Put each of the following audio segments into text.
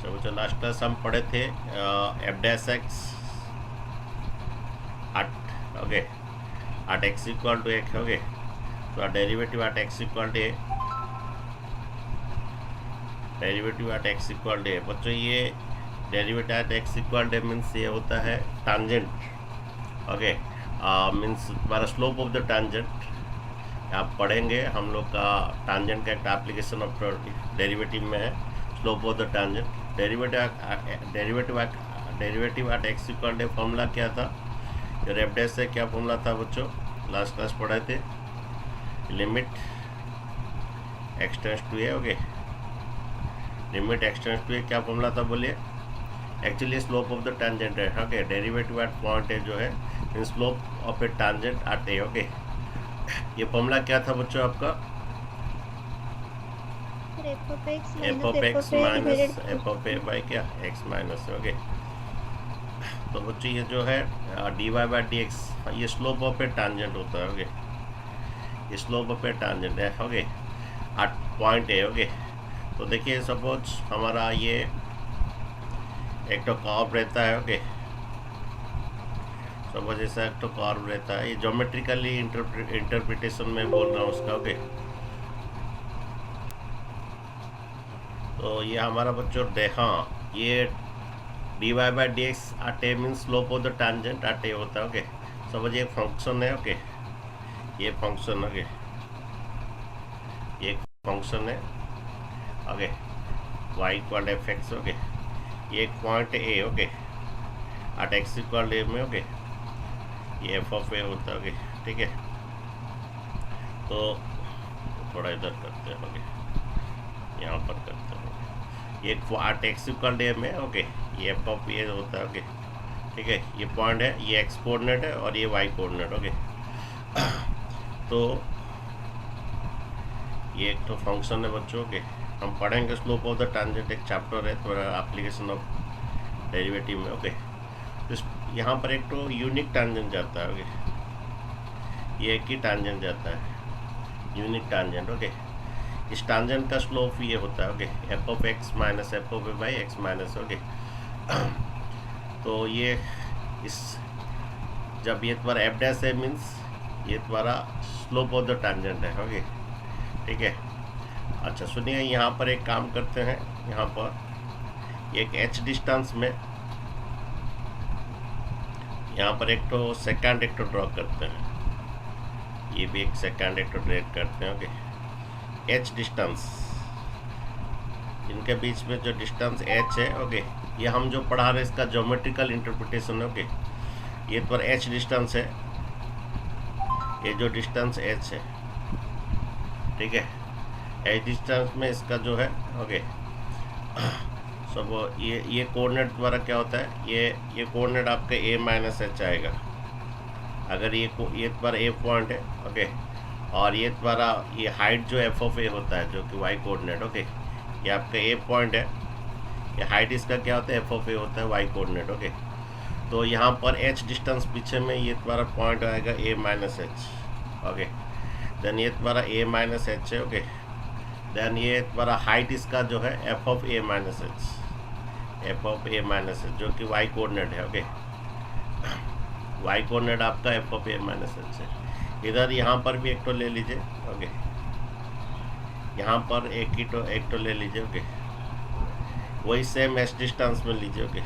बच्चों last class हम पढ़े थे f dash x at okay at x equal to एक ओके तो derivative at x equal to derivative at x equal to बच्चों ये derivative at x equal to means ये होता है टांजेंट ओके मीन्स हमारा स्लोप ऑफ द टांजेंट आप पढ़ेंगे हम लोग का टांजेंट का एक एप्लीकेशन ऑफ डेरिवेटिव में है slope of the tangent derivative at x equal to formula क्या था एफ डैश से क्या फॉर्मूला था बच्चों लास्ट क्लास पढ़े थे limit x tends to a okay limit x tends to a क्या फॉर्मूला था बोलिए actually slope of the tangent है okay derivative at point a जो है इन slope of a tangent at a okay ये फॉर्मूला क्या था बच्चों आपका f of x minus f of a by क्या एक्स माइनस ओके तो बच्चों ये जो है d y by d x ये स्लोप ऑफ ए टांजेंट होता है ओके ये स्लोप ऑफ ए टांजेंट है okay at point a okay तो देखिए सपोज हमारा ये एक तो कर्व रहता है ओके सपोज ऐसा एक तो कर्व रहता है ये ज्योमेट्रिकली इंटरप्रिटेशन में बोल रहा हूँ उसका ओके तो ये हमारा बच्चों हाँ ये d y by d x at a mean slope of the tangent at a होता है ओके सपोज ये फंक्शन है ओके ये फंक्शन ओके ये फंक्शन है okay y equal f x okay ये एक point a okay at x equal a में ओके ये एफ ऑफ ए होता है ओके ठीक है तो थोड़ा इधर करते हैं ओके यहाँ पर करते हैं ये एट एक्स इक्वल ए में ओके ये एफ ऑफ ए होता है ओके ठीक है ये पॉइंट है ये एक्स कोऑर्डिनेट है और ये वाई कोऑर्डिनेट ओके तो ये एक तो फंक्शन है बच्चों के हम पढ़ेंगे स्लोप ऑफ द टांजेंट एक चैप्टर है थोड़ा एप्लीकेशन ऑफ डेरिवेटिव में ओके तो यहाँ पर एक तो यूनिक टांजेंट जाता है ओके ये एक ही टांजेंट जाता है यूनिक टांजेंट ओके इस टांजेंट का स्लोप ये होता है okay F of x minus f of a by x minus okay तो ये इस जब ये तुम्हारा एफ डैश है मीन्स ये तुम्हारा स्लोप ऑफ द टांजेंट है ओके ठीक है अच्छा सुनिए यहाँ पर एक काम करते हैं यहाँ पर एक एच डिस्टेंस में यहाँ पर एक तो सेकंड एक तो ड्रॉ करते हैं ये भी एक सेकंड एक तो ड्रेड करते हैं ओके एच डिस्टेंस इनके बीच में जो डिस्टेंस एच है ओके ये हम जो पढ़ा रहे हैं इसका ज्योमेट्रिकल इंटरप्रिटेशन है ओके ये पर एच डिस्टेंस है ये जो डिस्टेंस एच है ठीक है एच डिस्टेंस में इसका जो है ओके सब ये कोऑर्डिनेट द्वारा क्या होता है ये कोऑर्डिनेट आपका ए माइनस एच आएगा अगर ये पर ए पॉइंट है ओके और ये द्वारा ये हाइट जो एफ ऑफ ए होता है जो कि वाई कोऑर्डिनेट ओके ये आपका ए पॉइंट है ये हाइट इसका क्या होता है एफ ऑफ ए होता है वाई कोऑर्डिनेट ओके तो यहाँ पर एच डिस्टेंस पीछे में ये द्वारा पॉइंट आएगा ए माइनस एच ओके देन ये द्वारा ए माइनस एच है ओके देन ये द्वारा हाइट इसका जो है F of a minus H जो कि वाई कोऑर्डिनेट है ओके वाई कोऑर्डिनेट आपका f of a minus H है इधर यहाँ पर भी एक तो ले लीजिए ओके यहाँ पर एक तो ले लीजिए ओके वही सेम एच डिस्टेंस में लीजिए ओके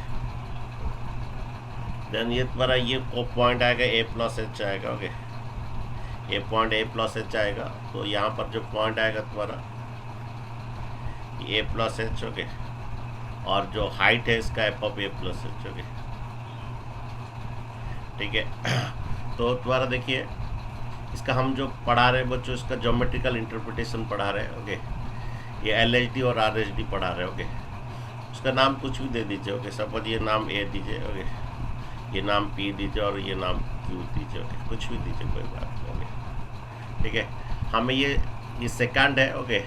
देन ये तुम्हारा ये पॉइंट आएगा ए प्लस एच आएगा okay A point A plus h आएगा तो यहाँ पर जो पॉइंट आएगा तुम्हारा ए प्लस एच ओके और जो हाइट है इसका F of A plus H okay ठीक है तो तुम्हारा देखिए इसका हम जो पढ़ा रहे हैं बच्चों इसका ज्योमेट्रिकल इंटरप्रिटेशन पढ़ा रहे हैं ओके ये एलएचडी और आरएचडी पढ़ा रहे हैं ओके उसका नाम कुछ भी दे दीजिए ओके सपोज ये नाम ए दीजिए ओके ये नाम पी दीजिए और ये नाम क्यू दीजिए ओके कुछ भी दीजिए कोई बात नहीं ओके ठीक है हमें ये सेकंड है ओके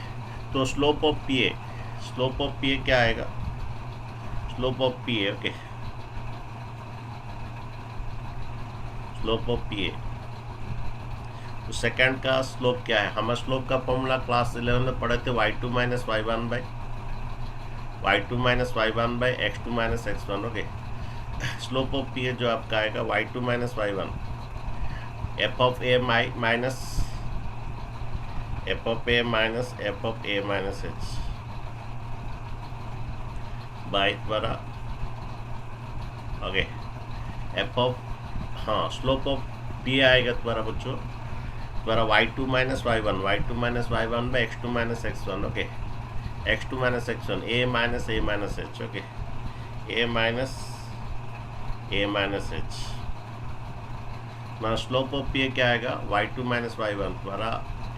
तो स्लोप ऑफ पी ए क्या आएगा slope of P A okay slope of P A तो सेकंड का स्लोप क्या है हमारा स्लोप का फॉर्मूला क्लास 11 में पढ़े थे y2 minus y1 by y2 minus y1 by x2 minus x1। Okay, slope of P जो आपका आएगा y2 minus y1 f of a minus f of a minus f of a minus h by द्वारा okay F of हाँ slope of P आएगा तुम्हारा बच्चों द्वारा y2 minus y1 by x2 minus x1। Okay, x2 minus x1 a minus h। Okay, a minus h तुम्हारा slope of P क्या आएगा y2 minus y1 तुम्हारा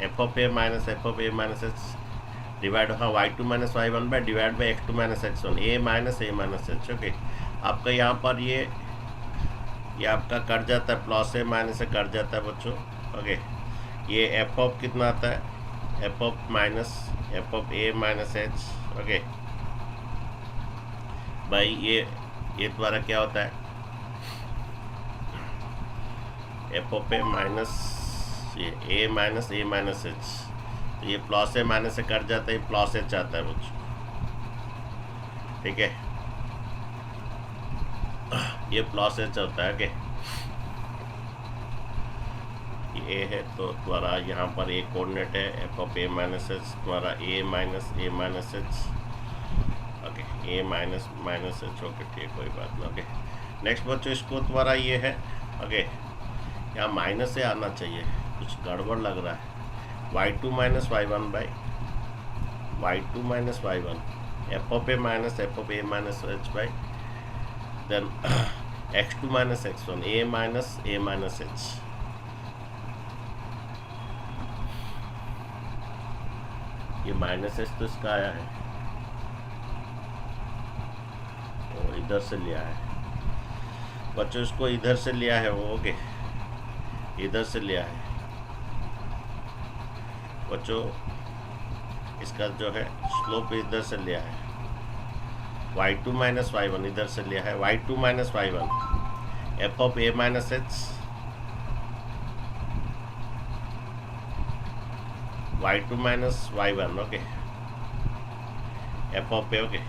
F of a minus h divide हाँ y2 minus y1 by divide by x2 minus x1 a minus h। Okay, आपका यहाँ पर ये आपका कट जाता है, प्लस ए माइनस से कट जाता है बच्चों। ओके, ये एफ ऑफ कितना आता है F of minus f of a minus H. Okay भाई ये द्वारा क्या होता है एफ ऑफ ए माइनस ये ए माइनस एच, तो ये प्लस ए माइनस से कट जाता है, ये प्लस एच आता है बच्चों। ठीक है, ये प्लस एच होता है। ओके, ये है तो तुम्हारा यहाँ पर एक कोऑर्डिनेट है F of a minus H तुम्हारा ए माइनस एच। ओके, ए माइनस एच। ओके ठीक, कोई बात नहीं। ओके, नेक्स्ट बच्चों इसको तुम्हारा ये है ओके यहाँ माइनस से आना चाहिए, कुछ गड़बड़ लग रहा है। y2 minus y1 by y2 minus y1 f of a minus h by then x2 minus x1 a minus h। ये माइनस एच तो इसका आया है और इधर से लिया है बच्चों, इसको इधर से लिया है वो। ओके, इधर से लिया है बच्चों, इसका जो है स्लोप इधर से लिया है y2 माइनस y1 इधर से लिया है y2 minus y1 f of a minus H y2 minus y1। Okay, F of A okay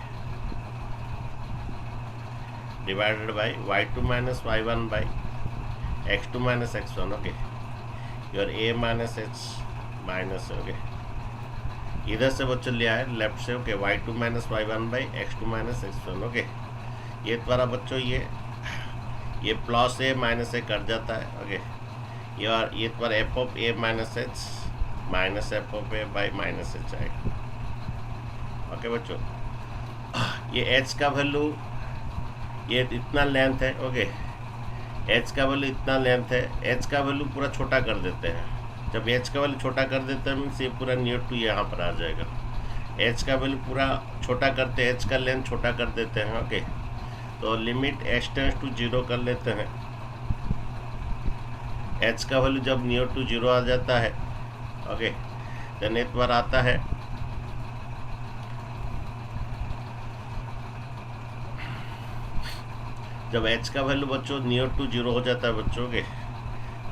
divided by y2 minus y1 by x2 minus x1। Okay, your A minus H minus. Okay, इधर से बच्चों लिया है left से। Okay, y2 minus y1 by x2 minus x1। Okay, ये द्वारा बच्चों ये प्लस ए माइनस से कट जाता है। ओके, ये द्वारा F of a minus H minus f of a by minus H आएगा। ओके बच्चों, ये एच का वैल्यू ये इतना लेंथ है। ओके, एच का वैल्यू इतना लेंथ है, एच का वैल्यू पूरा छोटा कर देते हैं। जब एच का वैल्यू छोटा कर देते हैं मीन्स ये पूरा नियर टू यहाँ पर आ जाएगा। एच का वैल्यू पूरा छोटा करते हैं, एच का लेंथ छोटा कर देते हैं। ओके, तो लिमिट एच टेंड्स टू 0 कर लेते हैं। एच का वैल्यू जब नियर टू 0 आ जाता है ओके देन एक बार आता है जब h का वैल्यू बच्चों नियर टू 0 हो जाता है बच्चों के,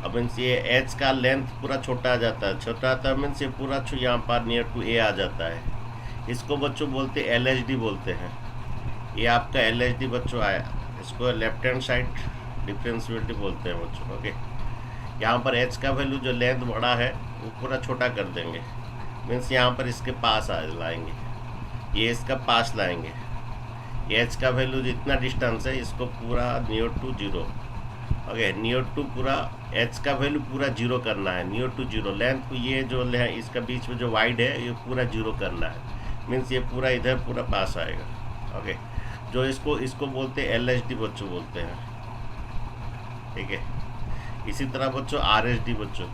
अब मीन्स ये h का लेंथ पूरा छोटा आ जाता है, छोटा आता है मीन्स ये पूरा यहाँ पर नियर टू a आ जाता है। इसको बच्चों बोलते हैं LHD बोलते हैं। ये आपका LHD बच्चों आया, इसको लेफ्ट हैंड साइड डिफरेंशियलिटी बोलते हैं बच्चों। ओके, यहाँ पर h का वैल्यू जो लेंथ बड़ा है वो पूरा छोटा कर देंगे, मीन्स यहाँ पर इसके पास आ लाएंगे, ये इसका पास लाएंगे। ये h का वैल्यू जितना डिस्टेंस है इसको पूरा near to 0 okay, near to पूरा h का वैल्यू पूरा 0 करना है, नियर टू 0 लेंथ ये जो है इसका बीच में जो वाइड है ये पूरा 0 करना है, मीन्स ये पूरा इधर पूरा पास आएगा। ओके, जो इसको बोलते हैं LHD बच्चों बोलते हैं। ठीक है, इसी तरह बच्चों RHD बच्चों।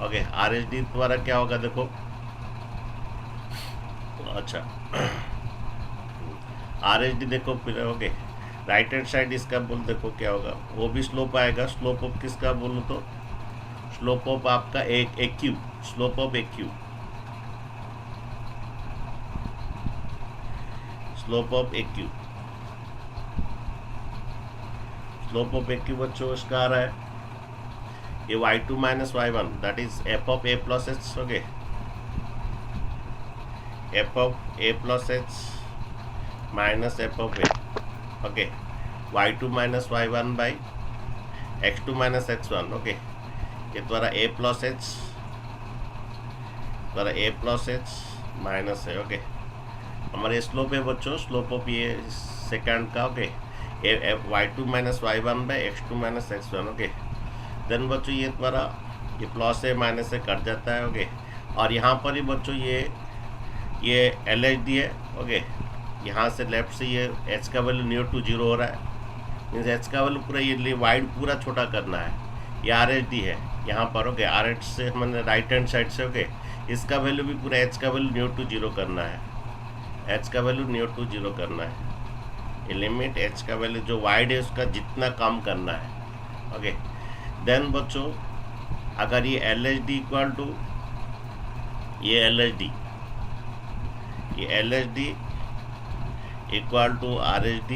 ओके, RHD द्वारा क्या होगा देखो, अच्छा RHD देखो फिर। ओके, राइट हैंड साइड इसका बोल देखो क्या होगा, वो भी स्लोप आएगा। स्लोप ऑफ किसका बोलूँ तो स्लोप ऑफ आपका एक क्यूब, स्लोप ऑफ एक क्यूब, स्लोप ऑफ एक क्यूब, स्लोप ऑफ एक क्यूब बच्चों इसका आ रहा है ये y2 minus y1 that is F of A plus H. Okay, F of A plus H minus f of A, okay, y2 minus y1 by x2 minus x1, okay, ये द्वारा a plus h द्वारा a plus h minus है, okay. हमारे slope है बच्चों, slope of ये second का, okay, y2 minus y1 by x2 minus x1, okay. Then बच्चों ये द्वारा ये प्लस है माइनस से कट जाता है, ओके। और यहाँ पर ही बच्चों ये LHD है, ओके। यहाँ से लेफ्ट से ये h का वैल्यू नियर टू 0 हो रहा है, मीन्स h का वैल्यू पूरा ये वाइड पूरा छोटा करना है। ये RHD है यहाँ पर, ओके, RH से मैंने राइट हैंड साइड से, ओके, इसका वैल्यू भी पूरा h का वैल्यू नियर टू 0 करना है, h का वैल्यू नियर टू 0 करना है। ये लिमिट h का वैल्यू जो वाइड है उसका जितना कम करना है, ओके। देन बच्चों अगर ये LHD इक्वल टू ये LHD equal to RHD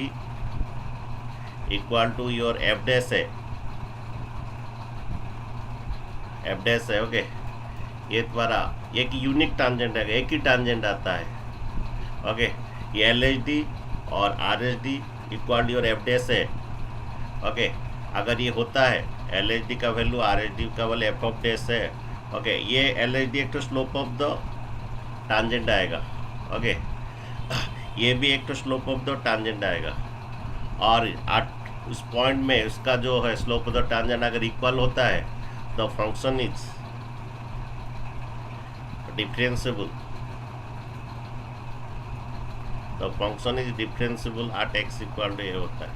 equal to your F dash है, ओके। ये द्वारा एक यूनिक टांजेंट है, एक ही टांजेंट आता है, ओके। ये LHD और RHD equal to your F dash है, ओके। अगर ये होता है LHD का वैल्यू RHD का वैल्यू F ऑफ डैश है, ओके, ये LHD एक तो स्लोप ऑफ द टांजेंट आएगा, ओके, ये भी एक तो स्लोप ऑफ द टांजेंट आएगा। और उस पॉइंट में उसका जो है स्लोप ऑफ द टांजेंट अगर इक्वल होता है तो फंक्शन इज डिफरेंशिएबल, तो function is differentiable at x equal to a होता है,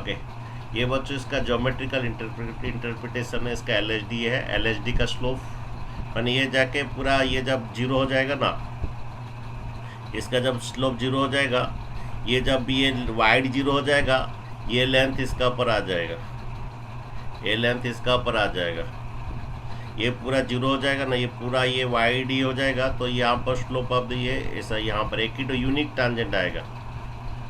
ओके। ये बच्चों इसका ज्योमेट्रिकल इंटरप्रिटेशन है, इसका LHD है। LHD का स्लोप माने ये जाके पूरा ये जब 0 हो जाएगा ना, इसका जब स्लोप 0 हो जाएगा, ये जब ये वाइड 0 हो जाएगा, ये लेंथ इसका ऊपर आ जाएगा, ये लेंथ इसका ऊपर आ जाएगा, ये पूरा 0 हो जाएगा ना, ये पूरा ये वाइड ही हो जाएगा, तो यहाँ पर स्लोप ऑफ ये ऐसा यहाँ पर एक ही तो यूनिक टांजेंट आएगा,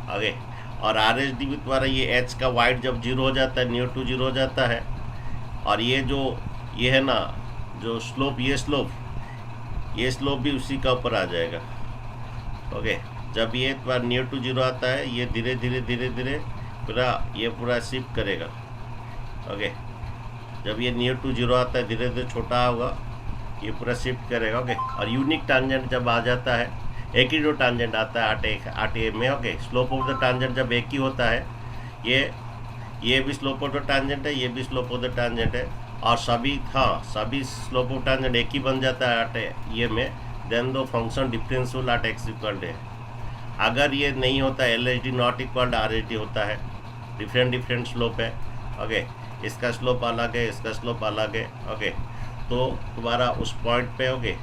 आगे। और RHD भी द्वारा ये h का वाइड जब 0 हो जाता है, नियर टू 0 हो जाता है, और ये जो ये है ना जो स्लोप, ये स्लोप भी उसी का ऊपर आ जाएगा, ओके। जब ये बार नियर टू 0 आता है, ये धीरे धीरे पूरा शिफ्ट करेगा, ओके। जब ये नियर टू 0 आता है, धीरे धीरे छोटा होगा, ये पूरा शिफ्ट करेगा, ओके। और यूनिक टांजेंट जब आ जाता है, एक ही जो टांजेंट आता है आठ ए में, okay, slope of the tangent जब एक ही होता है, ये भी स्लोप ऑफ द टांजेंट है, ये भी स्लोप ऑफ द टांजेंट है, और सभी स्लोप ऑफ टांजेंट एक ही बन जाता है आठ ये में, देन दो function differential at x equal to है। अगर ये नहीं होता, LHD not equal to RHD होता है, डिफरेंट स्लोप है, ओके, इसका स्लोप अलग है, इसका स्लोप अलग है, ओके, तो तुम्हारा उस पॉइंट पे, ओके,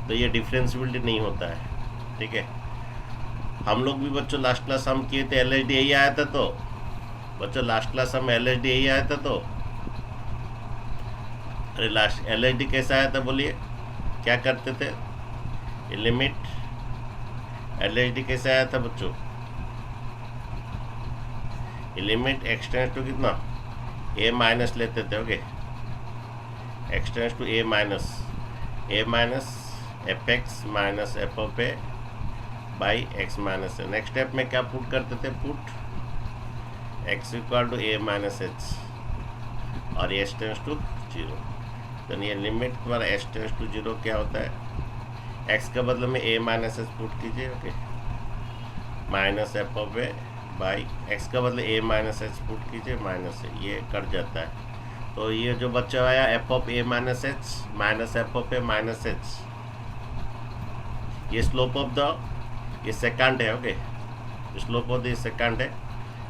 तो ये डिफरेंशियबिलिटी नहीं होता है, ठीक है। हम लोग भी बच्चों लास्ट क्लास हम किए थे, LHD यही आया था, तो बच्चों लास्ट क्लास हम LHD यही आया था, तो अरे लास्ट LHD कैसा आया था बोलिए, क्या करते थे, ये लिमिट LHD कैसे आया था बच्चों, ये लिमिट एक्सटेंस टू कितना a माइनस लेते थे, okay, x tends to a minus fx minus f of a by x minus a. Next step में क्या पुट करते थे, put x equal to a minus h और s टेंस टू 0। तो ये लिमिट तुम्हारा s टेंस टू 0 क्या होता है, x के बदले में a माइनस h पुट कीजिए, okay, minus f of a by x का बदले a माइनस h पुट कीजिए, माइनस ये कट जाता है। तो ये जो बच्चा आया f of a minus h minus f of a minus h, ये स्लोप ऑफ द ये सेकंड है, okay, slope of the second है,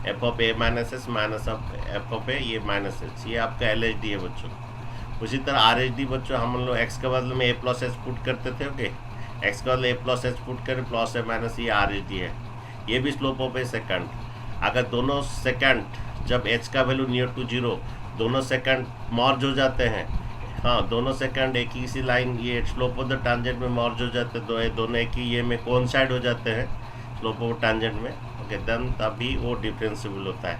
f of a minus h minus f of a ये माइनस h, ये आपका LHD है बच्चों। उसी तरह RHD बच्चों हम लोग x के बदले में a प्लस h पुट करते थे, ओके, x के बदले a प्लस h पुट करें, प्लस है माइनस, ये RHD है, ये भी स्लोप ऑफ ए सेकंड। अगर दोनों सेकंड जब h का वैल्यू नियर टू 0, दोनों सेकंड मर्ज हो जाते हैं, हाँ, दोनों सेकंड एक ही सी लाइन ये स्लोप ऑफ द टांजेंट में मर्ज हो जाते हैं, दोनों एक ही ये में कोइंसाइड हो जाते हैं स्लोप ऑफ टांजेंट में, ओके, देन तभी वो डिफरेंशिएबल होता है,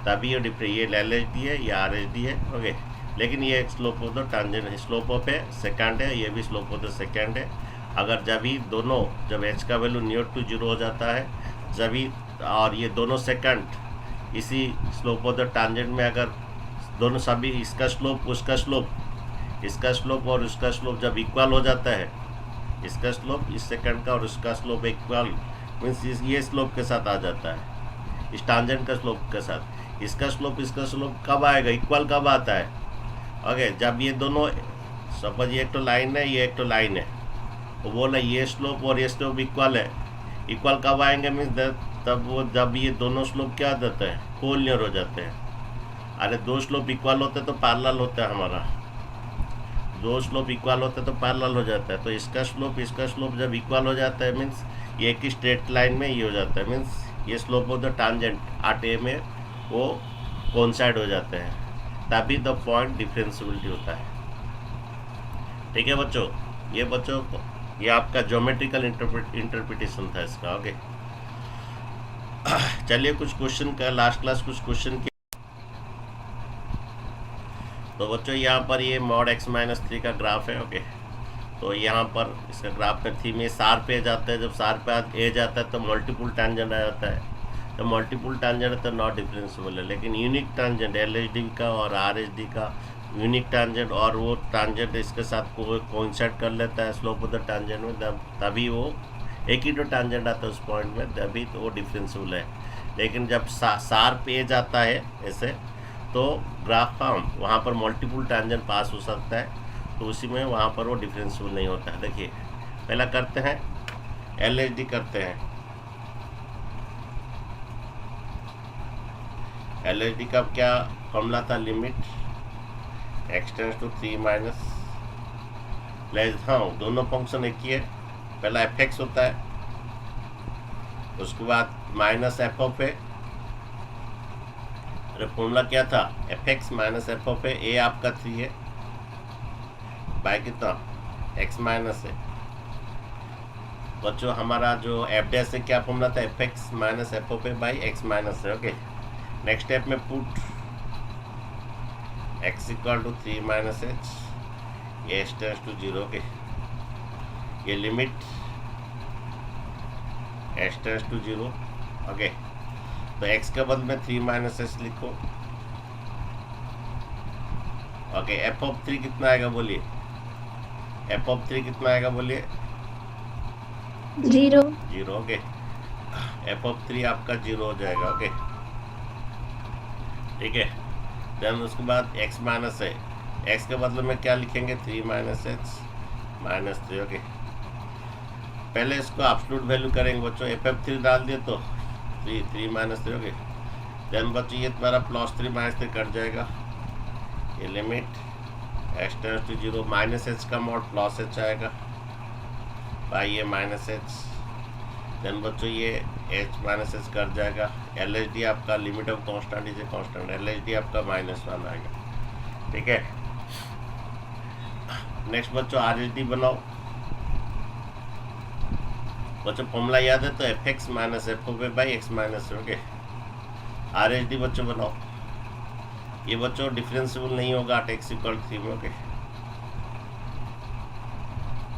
तभी ये LHD है, ये RHD है, ओके। लेकिन ये स्लोप ऑफ द टांजेंट है, स्लोप ऑफ है सेकंड है, ये भी स्लोप ऑफ द सेकंड है, अगर जब ही दोनों, जब एच का वैल्यू नियर टू जीरो हो जाता है, जब ही, और ये दोनों सेकंड इसी स्लोप ऑफ द टांजेंट में, अगर दोनों सभी, इसका स्लोप उसका स्लोप, इसका स्लोप और उसका स्लोप जब इक्वल हो जाता है, इसका स्लोप इस सेकंड का और उसका स्लोप इक्वल मीन्स ये स्लोप के साथ आ जाता है, इस टांजेंट का स्लोप के साथ। इसका स्लोप कब आएगा, इक्वल कब आता है? ओके, जब ये दोनों, सपोज ये एक तो लाइन है, ये एक तो लाइन है, तो बोला ये स्लोप और ये स्लोप इक्वल है। इक्वल कब आएंगे मीन्स तब वो, जब ये दोनों स्लोप क्या देते हैं, कोलिनियर हो जाते हैं। अरे दो स्लोप इक्वल होते तो पैरेलल होता है हमारा, दो स्लोप इक्वल होते तो पैरेलल हो जाता है। तो इसका स्लोप जब इक्वल हो जाता है मीन्स ये एक ही स्ट्रेट लाइन में ये हो जाता है, मीन्स ये slope of the tangent art ए में वो कोइंसाइड हो जाते हैं, तभी द पॉइंट डिफरेंशिएबिलिटी होता है। ठीक है बच्चों, ये आपका ज्योमेट्रिकल इंटरप्रिटेशन था इसका। ओके, चलिए कुछ क्वेश्चन का, लास्ट क्लास कुछ क्वेश्चन के। तो बच्चों यहाँ पर ये मॉड x-3 का ग्राफ है। ओके, तो यहाँ पर इसका ग्राफ में थी में शार्प एज आता है, जब शार्प एज आता है तो मल्टीपल टैंजेंट आ जाता है, तो मल्टीपल टैंजेंट है तो नॉट डिफरेंशिएबल है। लेकिन यूनिक टैंजेंट LHD का और RHD का यूनिक टैंजेंट, और वो टैंजेंट इसके साथ कोइंसाइड कर लेता है स्लोप ऑफ द टैंजेंट में, तभी वो एक ही तो टैंजेंट आता है उस पॉइंट में, तभी तो वो डिफरेंशिएबल है। लेकिन जब शार्प एज आता है ऐसे, तो ग्राफ का वहाँ पर मल्टीपल टैंजेंट पास हो सकता है, तो उसी में वहाँ पर वो डिफरेंशिएबल नहीं होता है। देखिए पहला करते हैं LHD करते हैं। LHD का क्या फॉर्मूला था, limit x tends to 3 minus less, हाँ दोनों फंक्शन एक ही है, पहला fx होता है, उसके बाद माइनस f ऑफ a, अरे फॉर्मूला क्या था, fx minus f of a आपका 3 है बाय कितना, x माइनस है। बच्चों हमारा जो f डैश से क्या फॉर्मूला था, fx minus f of a by x minus है। ओके, नेक्स्ट स्टेप में put x equal to 3 minus h, ये h टेंड्स टू 0 के, ये limit h tends to 0। Okay, तो x के बदले में 3 माइनस h लिखो। ओके, f ऑफ 3 कितना आएगा बोलिए, f ऑफ 3 कितना आएगा बोलिए, 0। ओके, f ऑफ 3 आपका 0 हो जाएगा। ओके, ठीक है। देन उसके बाद x माइनस है, x के बदले में क्या लिखेंगे, 3 माइनस h माइनस 3। ओके, पहले इसको एब्सोल्यूट वैल्यू करेंगे बच्चों, ff3 डाल दिए तो 3 माइनस 3। ओके, देन बच्चों ये तुम्हारा प्लस 3 माइनस 3 कट जाएगा, ये limit x tends to 0, minus h का मॉड प्लस h आएगा बाई ये माइनस h। देन बच्चों ये h माइनस h कट जाएगा, LHD आपका limit of constant is a constant, LHD आपका -1 आएगा। ठीक है, नेक्स्ट बच्चों RHD बनाओ। बच्चों फॉर्मूला याद है तो fx minus f of a by x minus. Okay, RHD बच्चों बनाओ। ये बच्चों डिफरेंशिएबल नहीं होगा at x इक्वल 3 में। Okay,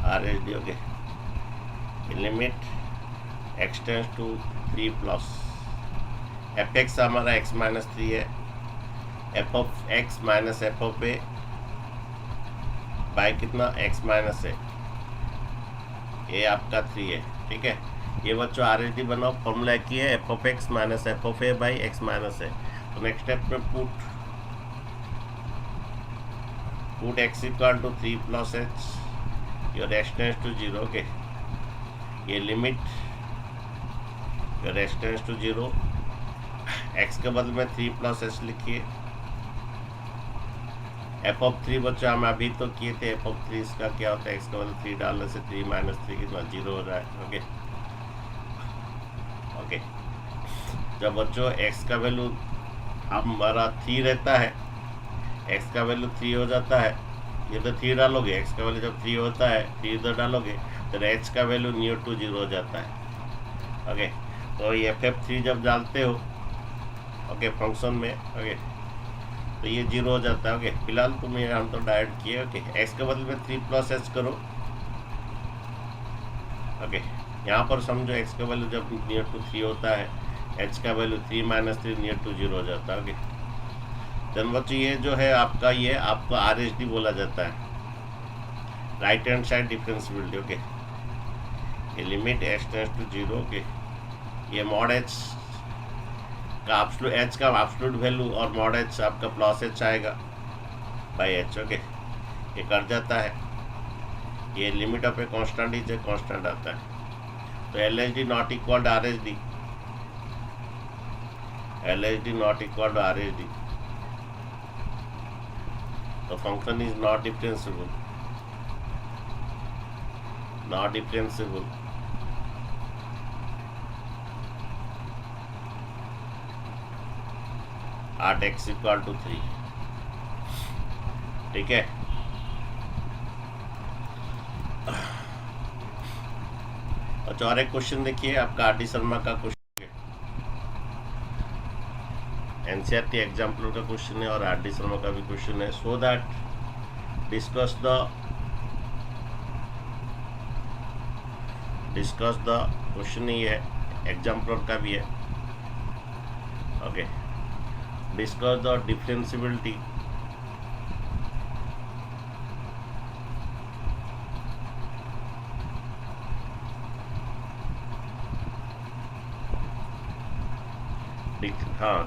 RHD। Okay, limit x tends to 3 plus fx हमारा x माइनस 3 है, f of x minus f of a by कितना, x माइनस है, ये आपका 3 है। ठीक है, ये बच्चों RHD बनाओ। फॉर्मूला की है f of x minus f of a by x minus है। तो नेक्स्ट स्टेप में put x equal to 3 plus h, your x tends to 0। Okay, ये limit your x tends to 0, x के बदले में 3 प्लस h लिखिए। f of 3 बच्चों हम अभी तो किए थे, f ऑफ 3 इसका क्या होता है, x के बदले 3 डालने से 3 माइनस 3 कितना 0 हो रहा है। ओके, ओके, जब बच्चों x का वैल्यू हमारा 3 रहता है, x का वैल्यू 3 हो जाता है, ये तो 3 डालोगे, x का वैल्यू जब 3 होता है 3 इधर डालोगे तो h का वैल्यू नियर टू 0 हो जाता है। ओके, तो ये ff3 जब डालते हो ओके फंक्शन में, ओके तो ये 0 हो जाता है। ओके, फिलहाल तो हम तो डायरेक्ट किए। ओके, x के बदले में 3 प्लस h करो, ओके, यहाँ पर समझो एक्स का वैल्यू जब नियर टू 3 होता है, एच का वैल्यू 3 माइनस 3 नियर टू 0 हो जाता है। ओके, देन बच्चों ये जो है आपका, ये आपका RHD बोला जाता है, right hand side differentiability. Okay, ये limit h tends to 0। Okay, ये मॉड एच का एब्सोल्यूट वैल्यू और मॉड एच आपका प्लस एच आएगा बाई एच। ओके, ये कर जाता है, ये limit of a constant is a constant आता है। तो LHD not equal to RHD, LHD not equal to RHD, the function is not differentiable, not differentiable। at x equal to 3। ठीक है, अच्छा और एक क्वेश्चन देखिए आपका RD शर्मा का क्वेश्चन है, NCERT एग्जाम्पल का क्वेश्चन है और RD शर्मा का भी क्वेश्चन है। So that discuss the question ही है, एग्जाम्पल का भी है। Okay, discuss the differentiability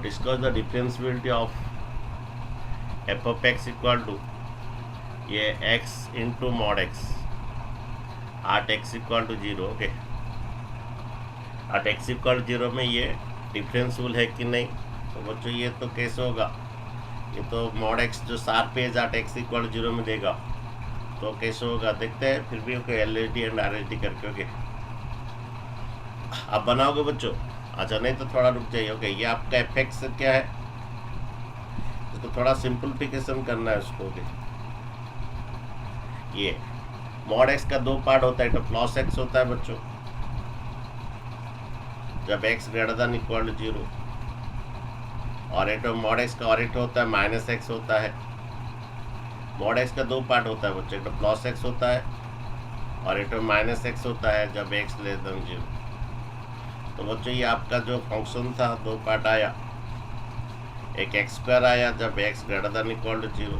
discuss the differentiability of f of x equal to ये x into mod x at x equal to 0। Okay, at x equal 0 में ये differentiable है कि नहीं, तो बच्चों ये तो कैसे होगा, ये तो मॉड x जो sharp edge at x equal 0 में देगा, तो कैसे होगा देखते हैं फिर भी। ओके, LHD एंड RHD करके। ओके, आप बनाओगे बच्चों? अच्छा, नहीं तो थोड़ा रुक जाइए। ओके, ये आपका fx क्या है, इसको थोड़ा सिंपलीफिकेशन करना है उसको। ओके, ये मॉड x का दो पार्ट होता है, तो प्लस x होता है बच्चों जब x greater than equal to 0, और एक मॉड x का और एक होता है माइनस x होता है। मॉड x का दो पार्ट होता है बच्चों, एक तो प्लस x होता है और एक माइनस x होता है जब x लेस देन 0। तो बच्चों ये आपका जो फंक्शन था दो पार्ट आया, एक x² आया जब x greater than equal to 0,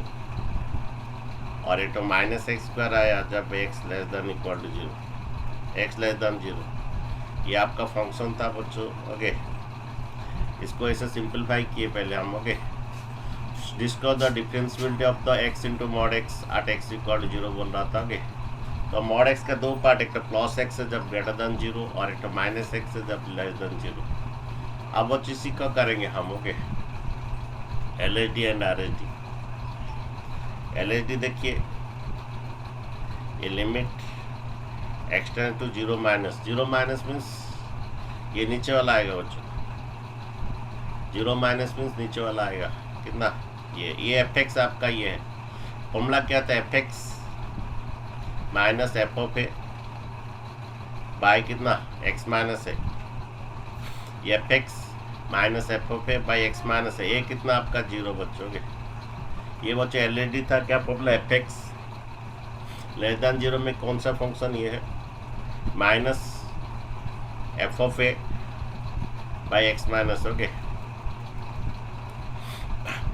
और एक माइनस x² आया जब x less than equal to 0, x less than 0। ये आपका फंक्शन था बच्चों। ओके, इसको ऐसे सिंपलीफाई किए पहले हम। Okay, discuss the differentiability of the x into mod x at x equal to 0 बोल रहा था। ओके, तो मॉड x का दो पार्ट, एक तो प्लस x है जब ग्रेटर देन 0 और एक तो माइनस x है जब लेस देन 0। अब वो इसी का करेंगे हम। Okay, LHD and RHD। LHD देखिए, ये limit x tends to 0 minus means ये नीचे वाला आएगा बच्चों, 0 माइनस मीन्स नीचे वाला आएगा कितना, ये fx आपका ये है। फॉर्मूला क्या था, fx minus f of a by कितना x माइनस है, ये fx minus f of a by x minus है, ये कितना आपका 0 बच्चों के। ये बच्चों LHD था, क्या फॉर्मूला, fx लेस देन 0 में कौन सा फंक्शन ये है, minus f of a by x minus. Okay,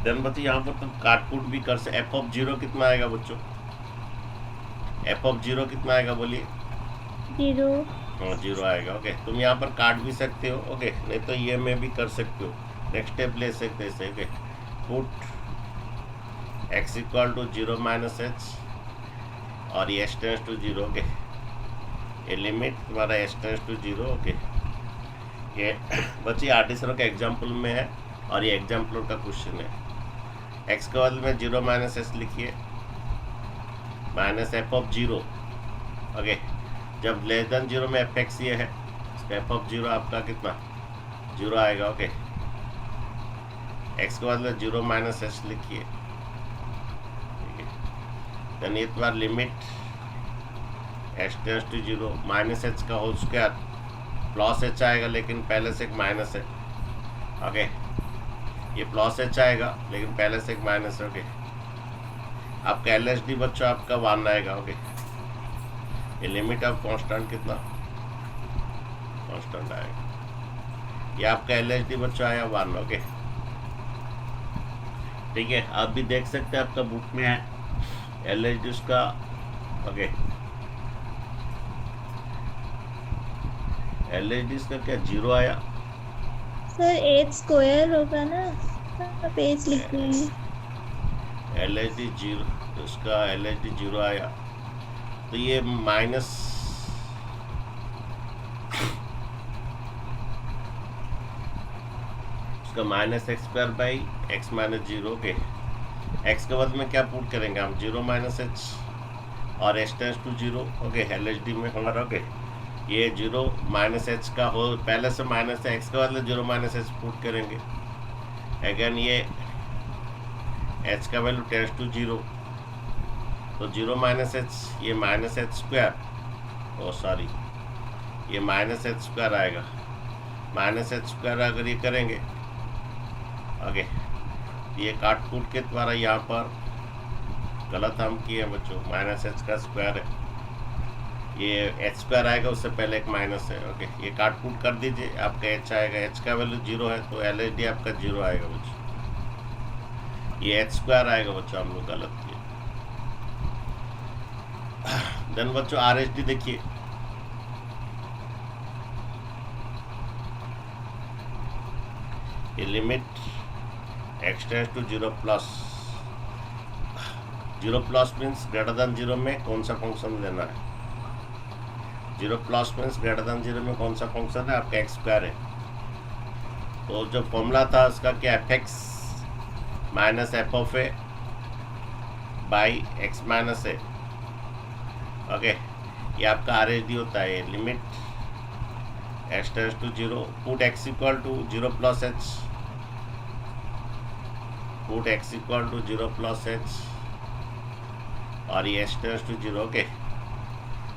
then बच्चों यहाँ पर तो काटपुट भी कर से, एफ ऑफ 0 कितना आएगा बच्चों, एफ ऑफ 0 कितना आएगा बोलिए, 0। हाँ 0 आएगा। ओके, तुम यहाँ पर काट भी सकते हो। ओके, नहीं तो ये में भी कर सकते हो, नेक्स्ट स्टेप ले सकते हैं। Okay, put x equal to 0 minus h और ये h टेंड्स टू 0। ओके, ये लिमिट तुम्हारा h टेंड्स टू 0। ओके, ये बच्चे आर्टिसरों का एग्जाम्पल में है और ये एग्जाम्पल का क्वेश्चन है। x के बदले में 0 माइनस h लिखिए, माइनस एफ ऑफ 0। ओके, जब लेस देन 0 में fx ये है, एफ ऑफ 0 आपका कितना 0 आएगा। ओके, x के बदले 0 माइनस h लिखिए, ठीक है। देन एक बार limit h tends to 0 minus h का होल स्क्वायर प्लस h आएगा, लेकिन पहले से एक माइनस है। ओके, ये प्लस h आएगा लेकिन पहले से एक माइनस है। ओके, आपका LHD बच्चों आपका 1 आएगा। ओके, ये लिमिट ऑफ कांस्टेंट कितना कांस्टेंट आएगा। ये आपका LHD बच्चों आया 1। ओके ठीक है, आप भी देख सकते हैं आपका बुक में है LHD उसका। ओके LHD का क्या 0 आया सर 8 स्क्वायर होगा ना, आप 8 लिख रहे हैं। LHD 0, उसका LHD 0 आया तो ये माइनस उसका minus x square by x minus 0। Okay x के बाद में क्या पुट करेंगे हम 0 माइनस एच और h tends to 0। Okay LHD में हमारा ओके ये 0 माइनस एच का हो, पहले से माइनस है, एक्स के बाद 0 माइनस एच पुट करेंगे। अगेन ये एच का वैल्यू टेंस टू 0 तो 0 माइनस एच, ये माइनस एच स्क्वायर, ओ सॉरी ये माइनस एच स्क्वायर आएगा। माइनस एच स्क्वायर अगर ये करेंगे ओके ये काट कूट के द्वारा यहाँ पर गलत हम किए हैं बच्चों, माइनस एच का स्क्वायर है, ये एच स्क्वायर आएगा उससे पहले एक माइनस है। ओके ये काट कूट कर दीजिए, आपका एच आएगा, एच का वैल्यू 0 है तो LHD आपका 0 आएगा बच्चों। ये एच स्क्वायर आएगा बच्चों, हम लोग गलत किए। देन बच्चों RHD देखिए, ये limit x tends to 0 plus, 0 plus means greater than 0 में कौन सा फंक्शन लेना है। 0 प्लस मीन्स ग्रेटर देन 0 में कौन सा फंक्शन है आपका एक्स स्क्वायर है। तो जो फॉर्मूला था उसका क्या f x minus f of a by x minus a. Okay ये आपका RHD होता है, limit x tends to 0 put x equal to 0 plus h, put x equal to 0 plus h और ये एच टेंस टू 0। ओके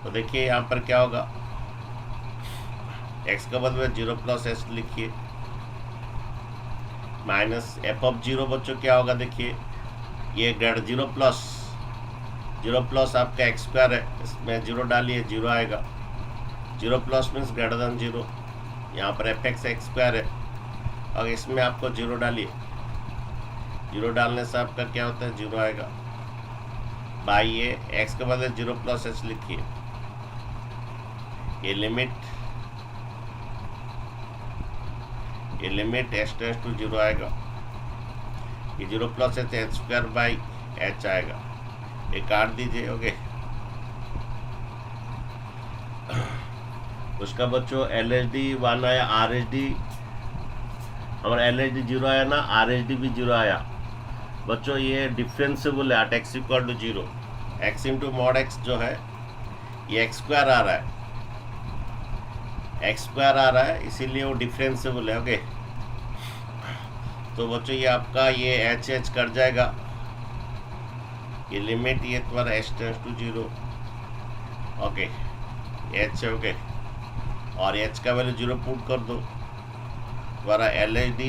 तो देखिए यहाँ पर क्या होगा, एक्स का बदले 0 प्लस एच लिखिए माइनस एफ ऑफ 0 बच्चों क्या होगा, देखिए ये ग्रेटर 0 प्लस आपका एक्स स्क्वायर है, इसमें 0 डालिए 0 आएगा। 0 प्लस मीन्स ग्रेटर देन 0, यहाँ पर एफ एक्स एक्स स्क्वायर है और इसमें आपको 0 डालिए, 0 डालने से आपका क्या होता है 0 आएगा बाई ये एक्स के बदले 0 प्लस एच लिखिए, ये लिमिट एच टेंस टू 0 आएगा, ये 0 plus H H square by H आएगा, ये काट दीजिए। ओके उसका बच्चों LHD 1 आया, RHD हमारा LHD 0 आया ना, RHD भी 0 आया बच्चों। ये डिफरेंसेबल है, x equal to 0, x into mod x जो है ये एक्स स्क्वायर आ रहा है, एक्स स्क्वायर आ रहा है इसीलिए वो डिफरेंसेबल है। ओके तो बच्चों ये आपका ये एच एच कट जाएगा, ये लिमिट ये तुम्हारा h tends to 0। Okay h है ओके और एच का वैल्यू 0 पुट कर दो, तुम्हारा LHD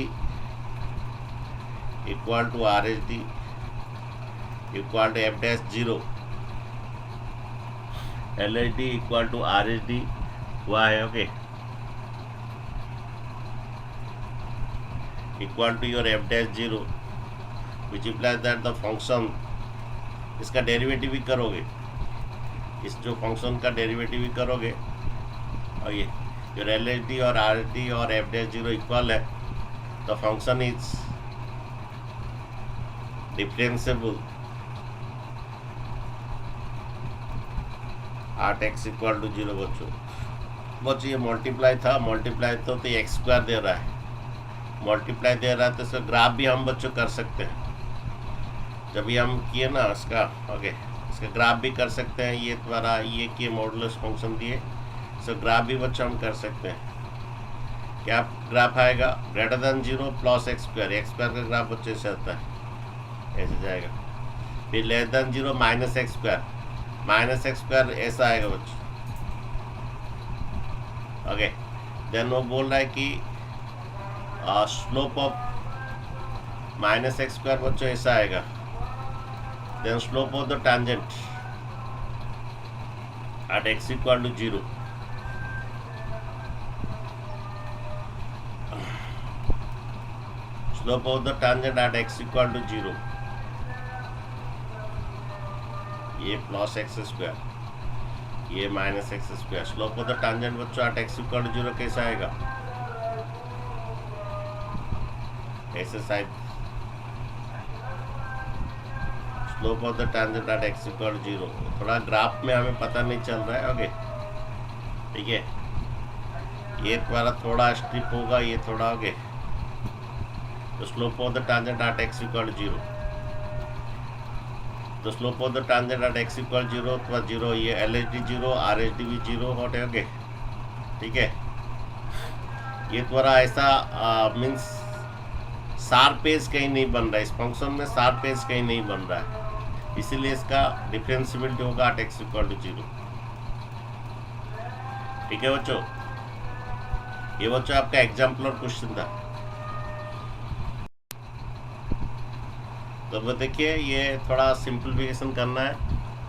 equal to RHD equal to f dash 0, LHD equal to RHD हुआ है। Okay equal to your f dash 0 which implies that the function, इसका derivative भी करोगे, इस जो फंक्शन का डेरिवेटिव भी करोगे और ये योर LHD और RHD और एफ डैश 0 इक्वल है, द फंक्शन इज डिफरेंसेबल आठ एक्स इक्वल टू 0 बच्चों ये मल्टीप्लाई था, मल्टीप्लाई तो ये एक्स स्क्वायर दे रहा है, मल्टीप्लाई दे रहा है तो इसका ग्राफ भी हम बच्चों कर सकते हैं, जब भी हम किए ना इसका ओके इसका ग्राफ भी कर सकते हैं। ये तुम्हारा ये किए मॉडुलस फंक्शन दिए, इसका ग्राफ भी बच्चों हम कर सकते हैं। क्या ग्राफ आएगा greater than 0 plus x square का ग्राफ बच्चे से आता है, ऐसे जाएगा। फिर less than 0 minus x square ऐसा आएगा बच्चों। ओके देन वो बोल रहा है कि slope of minus x square बच्चों ऐसा आएगा, then slope of the tangent at x equal to 0 slope of the tangent at x equal to 0, ये प्लस एक्स स्क्वायर, ये minus x square. Slope of the tangent बच्चों at x equal to 0 कैसा आएगा? ऐसे side slope of the tangent at x equal to 0, थोड़ा graph में हमें पता नहीं चल रहा है। ओके ठीक है, ये तुम्हारा थोड़ा स्ट्रिप होगा, ये थोड़ा ओके। तो slope of the tangent at x equal to 0, तो slope of the tangent at x equal 0 तो 0, ये L H D 0, R H D भी 0 होते। ओके ठीक है, ये तुम्हारा ऐसा मीन्स शार्प एज कहीं नहीं बन रहा है, इस फंक्शन में शार्प एज कहीं नहीं बन रहा है, इसीलिए इसका डिफरेंशिएबिलिटी होगा एट एक्स इक्वल टू 0। ठीक है बच्चों, ये बच्चों आपका एग्जाम्पलर क्वेश्चन था। तो देखिए ये थोड़ा सिंप्लीफिकेशन करना है।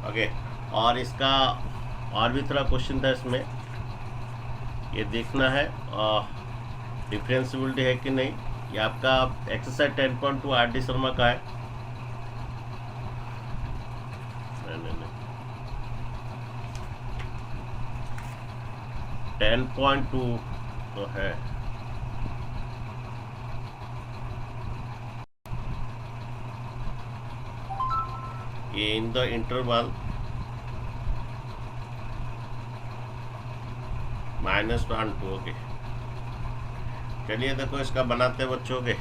ओके, और इसका और भी थोड़ा क्वेश्चन था इसमें, ये देखना है डिफरेंशिएबिलिटी है कि नहीं। ये आपका एक्सरसाइज 10.2 आर डी शर्मा का है। नहीं 10.2 तो है, ये इन द इंटरवल -1 2। ओके चलिए देखो इसका बनाते हैं बच्चों के।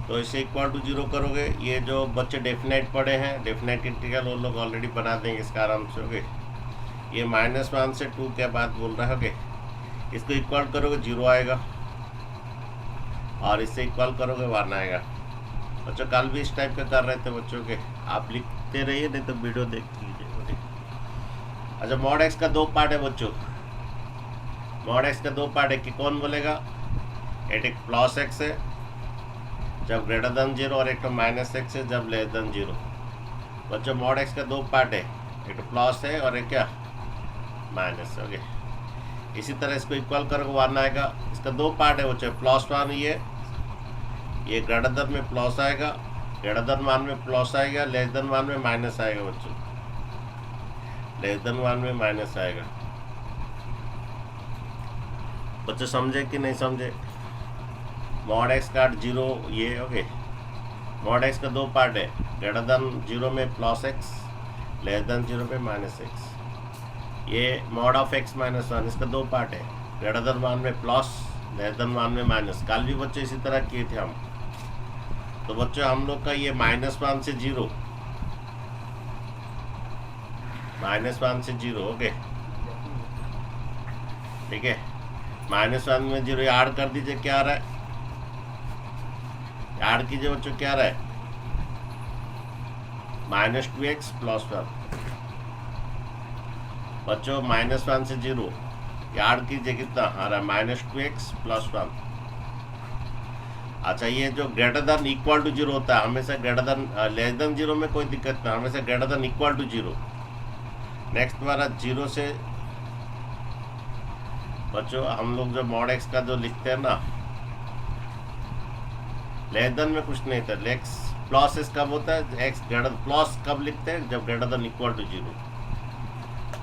तो इसे इक्वल टू 0 करोगे, ये जो बच्चे डेफिनेट पढ़े हैं डेफिनेट इंटीग्रल वो लोग ऑलरेडी बना देंगे इसका आराम से। ओके, ये -1 से 2 के बाद बोल रहा है। ओके, इसको इक्वल करोगे 0 आएगा, और इससे इक्वल करोगे 1 आएगा। बच्चों कल भी इस टाइप का कर रहे थे बच्चों के, आप लिखते रहिए नहीं तो वीडियो देख लीजिए। अच्छा, मॉड एक्स का 2 पार्ट है बच्चों, मॉड एक्स का 2 पार्ट है कि कौन बोलेगा? एक प्लस एक्स है जब ग्रेटर देन 0, और एक तो माइनस एक्स है जब लेस देन 0। बच्चों मॉड एक्स का 2 पार्ट है, एक तो प्लस है और एक क्या माइनस। ओके, इसी तरह इसको इक्वल करोगे 1 आएगा। इसका 2 पार्ट है बच्चों, +1 ये ग्रेटर देन में प्लस आएगा, ग्रेटर देन 1 में प्लस आएगा, लेस देन 1 में माइनस आएगा बच्चों, लेस देन 1 में माइनस आएगा। बच्चे समझे कि नहीं समझे? मॉड एक्स का 0 ये। ओके, मॉड एक्स का 2 पार्ट है, ग्रेटर देन 0 में +x, लेस देन 0 में -x। ये मॉड ऑफ x -1 इसका 2 पार्ट है, ग्रेटर देन 1 में प्लस, लेस देन 1 में माइनस। कल भी बच्चे इसी तरह किए थे हम। तो बच्चों हम लोग का ये -1 से 0, -1 से 0। ओके ठीक है, -1 में 0 ऐड कर दीजिए, क्या आ रहा है? ऐड कीजिए बच्चों, क्या आ रहा है? -2x + 1। बच्चों -1 से 0 ऐड कीजिए, कितना आ रहा है? -2x + 1। अच्छा, ये जो ग्रेटर देन इक्वल टू 0 होता है हमेशा ग्रेटर देन लेस देन 0 में कोई दिक्कत नहीं, हमेशा greater than equal to 0। Next वाला 0 से बच्चों हम लोग जो मॉड एक्स का जो लिखते हैं ना, लेस देन में कुछ नहीं था, लेक्स प्लस एस कब होता है? एक्स ग्रेटर प्लस कब लिखते हैं? जब ग्रेटर देन इक्वल टू 0।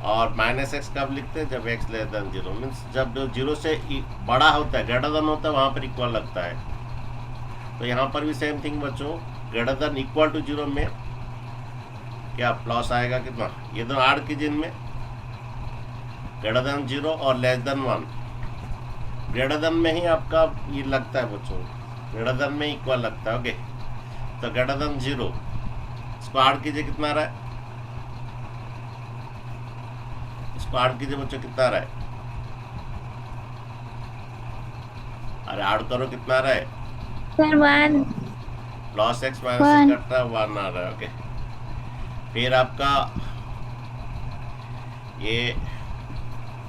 और -x कब लिखते हैं? जब x लेस देन 0। मीन्स जब 0 से बड़ा होता है, ग्रेटर देन होता है, वहाँ पर इक्वल लगता है। तो यहाँ पर भी सेम थिंग बच्चों, ग्रेटर देन इक्वल टू 0 में क्या प्लस आएगा, कितना? ये दोनों ऐड कीजिए इनमें, ग्रेटर देन 0 और लेस देन 1। ग्रेटर देन में ही आपका ये लगता है बच्चों, ग्रेटर देन में इक्वल लगता है। ओके, तो ग्रेटर देन 0 इसको ऐड कीजिए, कितना आ रहा है? इसको ऐड कीजिए बच्चों, कितना आ रहा है? अरे ऐड करो, कितना आ रहा है? सर 1 +x -x कटता है 1 आ रहा है। ओके, फिर आपका ये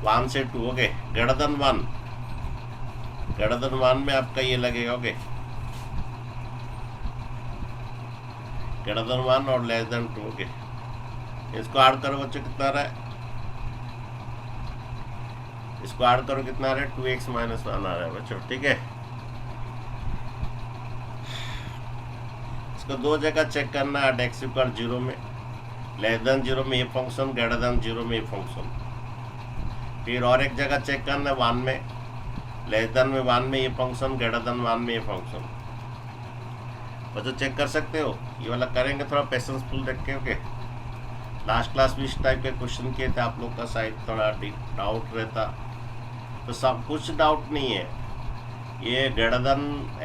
1 से 2। Okay, greater than 1, greater than 1 में आपका ये लगेगा। ओके, ग्रेटर देन 1 और लेस देन 2। ओके, इसको ऐड करो बच्चों, कितना आ रहा है? इसको ऐड करो, कितना आ रहा है? 2x -1 आ रहा है बच्चों। ठीक है, इसको दो जगह चेक करना है, x इक्वल 0 में, लेस देन 0 में ये फंक्शन, ग्रेटर देन 0 में ये फंक्शन। फिर और एक जगह चेक करना है 1 में, लेस देन में 1 में ये फंक्शन, ग्रेटर देन 1 में ये फंक्शन। बच्चों चेक कर सकते हो, ये वाला करेंगे थोड़ा पेशेंसफुल रख के। ओके, लास्ट क्लास भी इस टाइप के क्वेश्चन किए थे आप लोग का, शायद थोड़ा डाउट रहता, तो सब कुछ डाउट नहीं है। ये ग्रेटर देन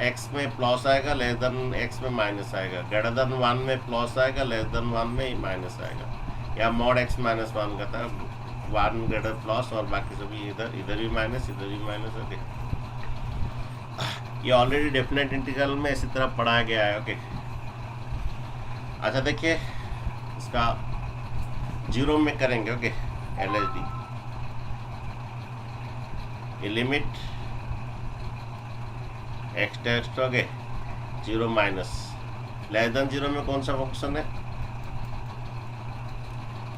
x में प्लस आएगा, लेस देन x में माइनस आएगा, ग्रेटर देन 1 में प्लस आएगा, लेस देन 1 में माइनस आएगा, या मॉड x माइनस 1 का था, 1 ग्रेटर प्लस और बाकी सभी इधर भी माइनस, इधर भी माइनस। ओके, ये ऑलरेडी डेफिनेट इंटीग्रल में इसी तरह पढ़ाया गया है। ओके, अच्छा देखिए इसका 0 में करेंगे। ओके, LHD ये लिमिट x टेस्ट हो गए 0 माइनस, लेस देन 0 में कौन सा फंक्शन है?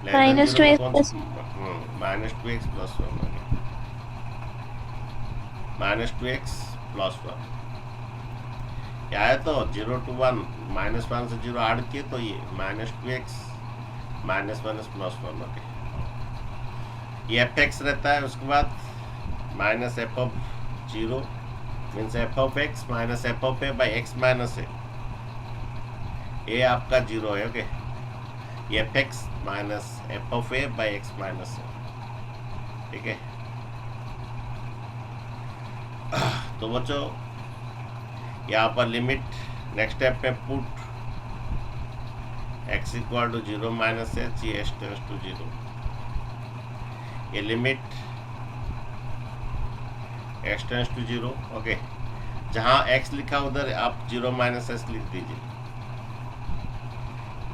-2x प्लस -2x प्लस 1 हो गया, -2x प्लस 1 क्या है, तो 0 to 1, -1 से 0 ऐड किए तो ये -2x -1 प्लस 1। ओके, ये fx रहता है, उसके बाद minus f of 0 means f of x minus f of a by x minus a, ये आपका 0 है। ओके, ये fx minus f of a by x minus a, ठीक है। तो बच्चों यहाँ पर लिमिट नेक्स्ट स्टेप में put x equal to 0 minus h, ये h टेंड्स टू 0, ये limit x tends to 0। Okay, जहाँ x लिखा उधर आप 0 माइनस h लिख दीजिए,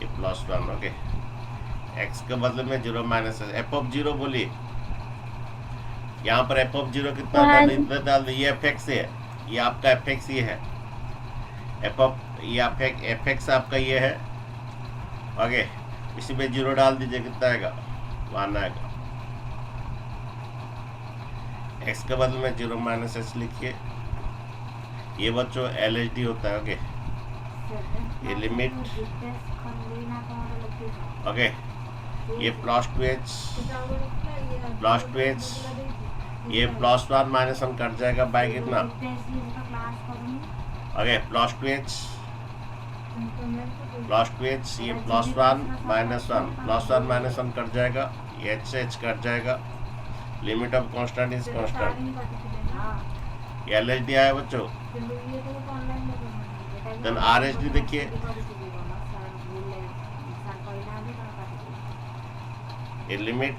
ये प्लस 1। ओके, x के बदले में 0 माइनस h, f ऑफ 0 बोलिए, यहाँ पर f ऑफ 0 कितना डाल दीजिए, ये fx है, ये आपका fx ये है, ये fx आपका ये है। ओके, इसी में 0 डाल दीजिए, कितना आएगा? 1 आएगा। x के बदले में 0 माइनस h लिखिए, ये बच्चों LHD होता है। ओके, ये लिमिट, ओके, ये प्लस 2h, ये प्लस 1 माइनस 1 कट जाएगा बाई कितना? ओके, प्लस 2h, ये plus 1 minus 1, plus 1 minus 1 cut जाएगा, ये h कट जाएगा, limit of constant is constant, ये LHD आया बच्चों। देन RHD देखिए, ये limit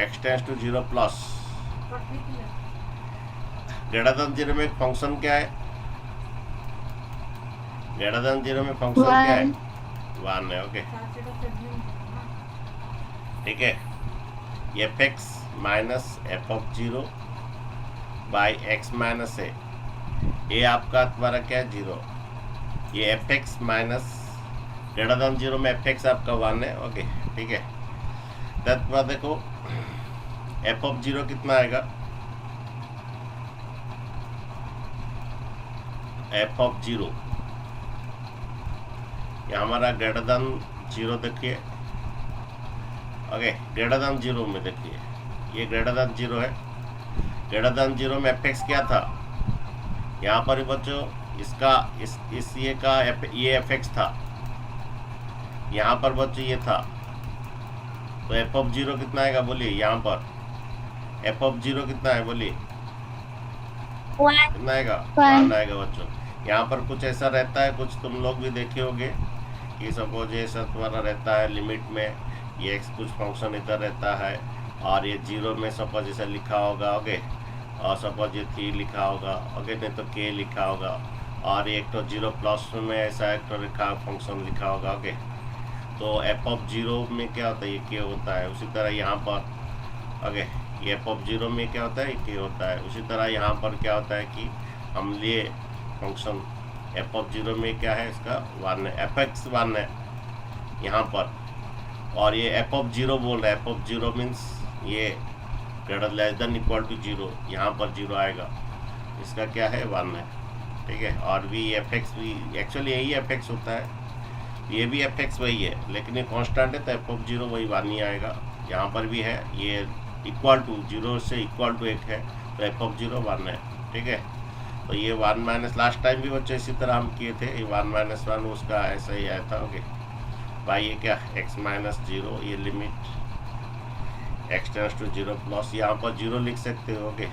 x tends to 0 plus, greater than 0 में फंक्शन क्या है? ग्रेटर देन 0 में फंक्शन क्या है? 1 है। ओके, ठीक है, ये fx minus f of 0 by x minus a, ये आपका तुम्हारा क्या है? 0। ये fx माइनस ग्रेटर देन 0 में fx आपका 1 है। ओके, ठीक है, तब बाद देखो f ऑफ 0 कितना आएगा? f ऑफ 0 ये हमारा ग्रेटर देन 0 देखिए। ओके, ग्रेटर देन 0 में देखिए, ये ग्रेटर देन 0 है, ग्रेटर देन 0 में fx क्या था? यहाँ पर बच्चों इसका इस ये का ये fx था, यहाँ पर बच्चों ये था, तो f ऑफ 0 कितना आएगा बोलिए? यहाँ पर f ऑफ 0 कितना है बोलिए? कितना आएगा? 1 आएगा बच्चों। यहाँ पर कुछ ऐसा रहता है, कुछ तुम लोग भी देखे होंगे कि सपोज ऐसा तुम्हारा रहता है लिमिट में, ये x कुछ फंक्शन इधर रहता है और ये 0 में सपोज ऐसा लिखा होगा। ओके, और सपोज ये 3 लिखा होगा। ओके, नहीं तो k लिखा होगा, और एक तो 0 प्लस में ऐसा एक तो लिखा फंक्शन लिखा होगा। ओके, तो f ऑफ 0 में क्या होता है? ये k होता है। उसी तरह यहाँ पर ओके, ये f ऑफ 0 में क्या होता है? k होता है। उसी तरह यहाँ पर क्या होता है कि हम लिए फंक्शन f ऑफ 0 में क्या है? इसका 1 है, fx 1 है यहाँ पर, और ये f ऑफ 0 बोल रहा है। f ऑफ 0 मीन्स ये greater less than equal to 0, यहाँ पर 0 आएगा, इसका क्या है? 1 है। ठीक है, और वी एफ एक्स भी एक्चुअली यही एफ एक्स होता है, ये भी एफ एक्स वही है, लेकिन ये कांस्टेंट है तो एफ ऑफ जीरो वही वन ही आएगा। यहाँ पर भी है, ये इक्वल टू जीरो से इक्वल टू 8 है तो एफ ऑफ जीरो 1 है। ठीक है, तो ये 1 माइनस, लास्ट टाइम भी बच्चे इसी तरह हम किए थे, ये 1 माइनस 1 उसका ऐसा ही आया था। ओके भाई, ये क्या x माइनस जीरो, ये limit x tends to zero plus, यहाँ पर जीरो लिख सकते हो। ओके,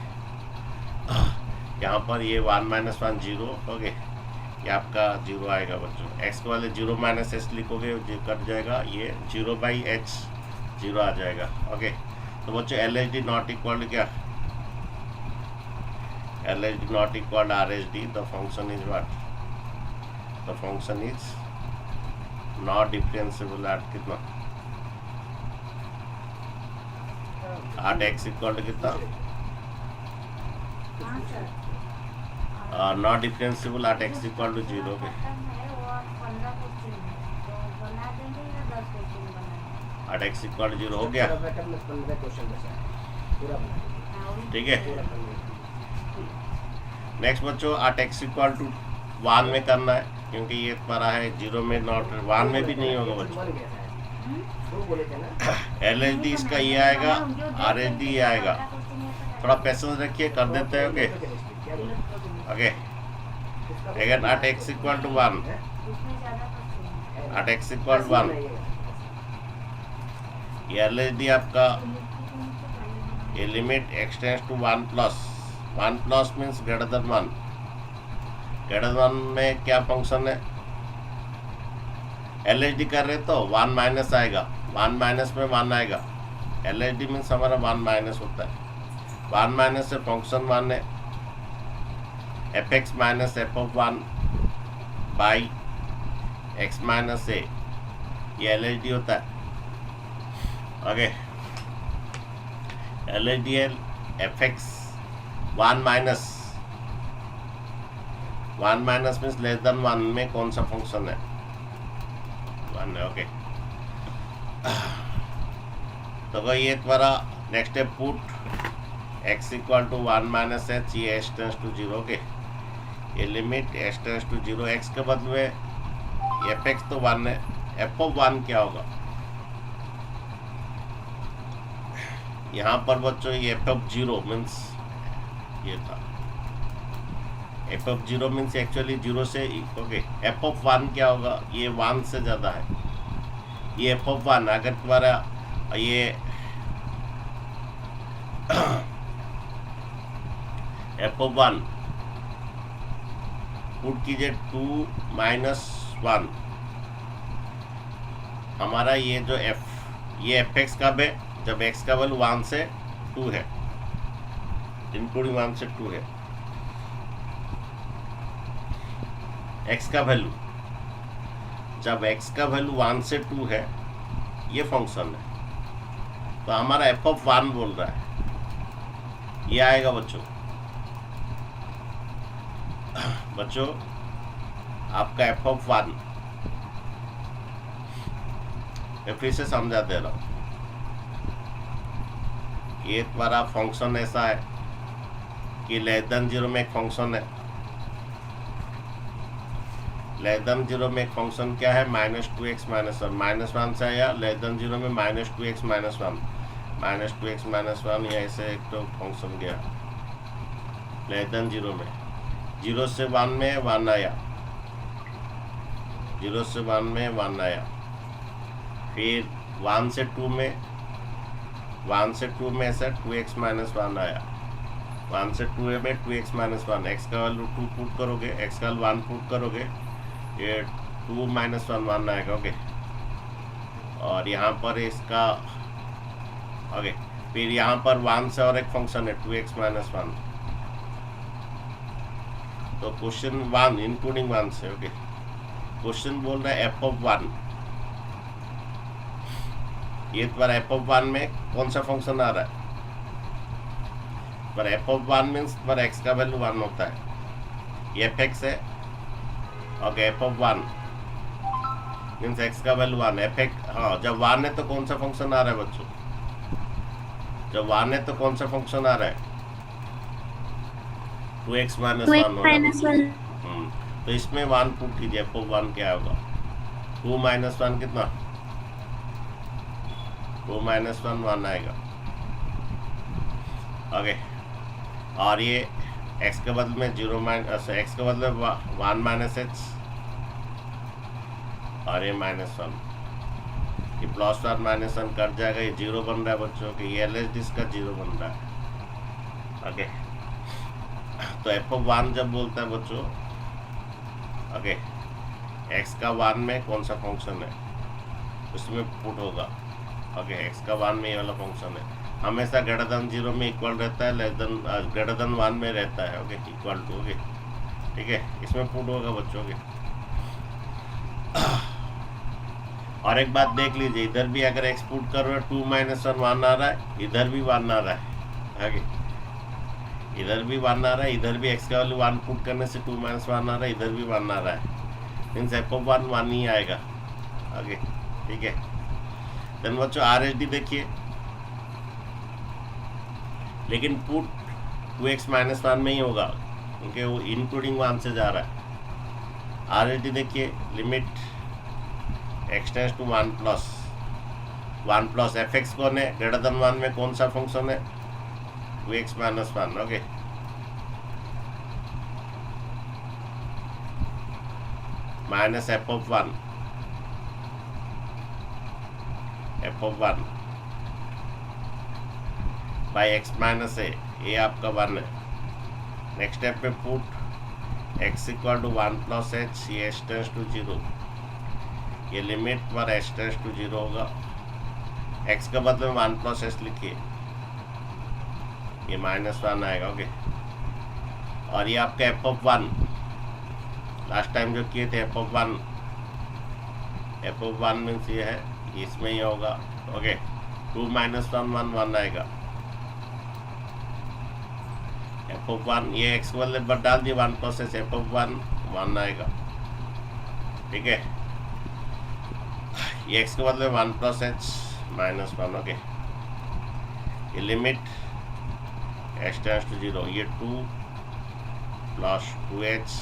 यहाँ पर ये 1 माइनस 1 जीरो। ओके, ये आपका जीरो आएगा बच्चों। x को वाले जीरो माइनस एस लिखोगे जो कट जाएगा, ये जीरो बाई एच जीरो आ जाएगा। ओके, तो बच्चों L H D not equal क्या, L H D not equal R H D, the function is what, the function is not differentiable at कितना, 8x इक्वल टू कितना, not differentiable at x equal to zero पे, 8x equal to zero हो गया। ठीक है, next बच्चों 8x equal to 1 में करना है, क्योंकि ये बड़ा है, जीरो में नॉट, 1 में भी नहीं होगा बच्चों। एल एच डी इसका ये आएगा, आर एच डी ये आएगा। थोड़ा पैसेंस रखिए, कर देते हैं। Okay okay, again 8x equal to 1, 8x equal to 1, ये एल एच डी आपका, ये limit x tends to 1 plus, 1 plus means greater than 1, greater than 1 में क्या फंक्शन है, एल एच डी कर रहे तो 1 माइनस आएगा, 1 माइनस में 1 आएगा, एल एच डी मीन्स हमारा 1 माइनस होता है, 1 माइनस से फंक्शन 1 है, f x minus f of 1 by x minus a, ये एल एच डी होता है। Okay, L H D L f x 1 minus, 1 minus means less than 1 में कौन सा फंक्शन है, 1 है। ओके, तो भाई ये तुम्हारा नेक्स्ट है, put x equal to 1 minus h, ये h tends to zero. Okay, ये limit h tends to zero, x के बदले एफ एक्स तो 1 है, एफ ऑफ 1 क्या होगा, यहाँ पर बच्चों ये एफ ऑफ जीरो मीन्स ये था, F of zero means actually zero से। ओके, एफ ऑफ 1 क्या होगा, ये 1 से ज़्यादा है, ये एफ ऑफ 1 अगर तुम्हारा ये एफ ऑफ 1 पुट कीजिए 2 माइनस 1, हमारा ये जो f, ये एफ एक्स कब है, जब x का वैल्यू 1 से 2 है, इंक्लूडिंग 1 से 2 है, x का वैल्यू, जब x का वैल्यू 1 से 2 है, ये फंक्शन है, तो हमारा एफ ऑफ 1 बोल रहा है, ये आएगा बच्चों। बच्चों आपका एफ ऑफ 1, मैं फिर से समझा दे रहा हूँ, ये तुम्हारा फंक्शन ऐसा है कि लेस देन जीरो में एक फंक्शन है, लेस देन जीरो में एक फंक्शन क्या है, -2x -1, -1 से आया, लेस देन जीरो में -2x -1, -2x -1, या ऐसे एक तो फंक्शन गया लेस देन जीरो में, 0 से 1 में 1 आया, 0 से 1 में 1 आया, फिर 1 से 2 में, 1 से 2 में ऐसा 2x -1 आया, 1 से 2 में 2x -1, x का वैल्यू 2 पुट करोगे, x का वैल्यू 1 पुट करोगे, ये 2 -1 1 आएगा। ओके, और यहाँ पर इसका ओके, फिर यहाँ पर 1 से और एक फंक्शन है 2x -1, तो क्वेश्चन 1 इंक्लूडिंग 1 से। ओके, क्वेश्चन बोल रहा है एफ ऑफ 1, ये तुम्हारा एफ ऑफ 1 में कौन सा फंक्शन आ रहा है, पर एफ ऑफ 1 मीन्स तुम्हारा x का वैल्यू 1 होता है, ये एफ एक्स है। Okay, F of 1 means x का वैल्यू 1, एफ एक्स, हाँ जब 1 है तो कौन सा फंक्शन आ रहा है बच्चों, जब 1 है तो कौन सा फंक्शन आ रहा है, 2x -1 होगा। तो इसमें 1 पुट कीजिए, एफ ऑफ 1 क्या होगा, 2 माइनस 1 कितना, 2 माइनस 1 1 आएगा। ओके, और ये x के बदले में 0 माइनस x के बदले 1 माइनस h और ये माइनस 1, ये प्लस 1 माइनस 1 कट जाएगा, ये 0 बन रहा है बच्चों के, ये LHD इसका 0 बन रहा है। ओके, तो एफ ऑफ 1 जब बोलता है बच्चों, ओके, x का 1 में कौन सा फंक्शन है उसमें पुट होगा। ओके, x का 1 में ये वाला फंक्शन है, हमेशा ग्रेटर देन 0 में इक्वल रहता है, लेस देन ग्रेटर देन 1 में रहता है। ओके, इक्वल टू, ओके, ठीक है, इसमें पुट होगा बच्चों के। और एक बात देख लीजिए, इधर भी अगर x पुट कर रहे हो 2 माइनस 1 1 आ रहा है, इधर भी 1 आ रहा है। आगे इधर भी 1 आ रहा है, इधर भी x का वैल्यू 1 पुट करने से 2 माइनस 1 आ रहा है, इधर भी 1 आ रहा है, मीन्स एफ ऑफ 1 1 ही आएगा। आगे ठीक है, देन बच्चों RHD देखिए, लेकिन पुट 2x माइनस 1 में ही होगा क्योंकि वो इंक्लूडिंग 1 से जा रहा है। RHD देखिए, limit x tends to 1 plus f x कौन है, ग्रेटर देन 1 में कौन सा फंक्शन है, 2x minus 1। Okay, minus f of 1 by x minus a आपका 1 है। नेक्स्ट स्टेप पे put x equal to 1 plus h, ये h टेंड्स टू 0, ये लिमिट पर h टेंड्स टू 0 होगा, x के बदले में 1 प्लस एच लिखिए, ये माइनस 1 आएगा। ओके, और ये आपका एफ ऑफ 1 लास्ट टाइम जो किए थे, एफ ऑफ 1 मीन्स ये है, इसमें ही होगा। ओके, 2 माइनस 1 1 1 आएगा, एफ ऑफ 1 ये x के बदले पर डाल दिए 1 प्लस एच, एफ ऑफ 1 1 आएगा। ठीक है, ये x के बदले 1 प्लस एच माइनस 1। ओके, ये लिमिट h टेंड्स टू 0, ये 2 प्लस 2h,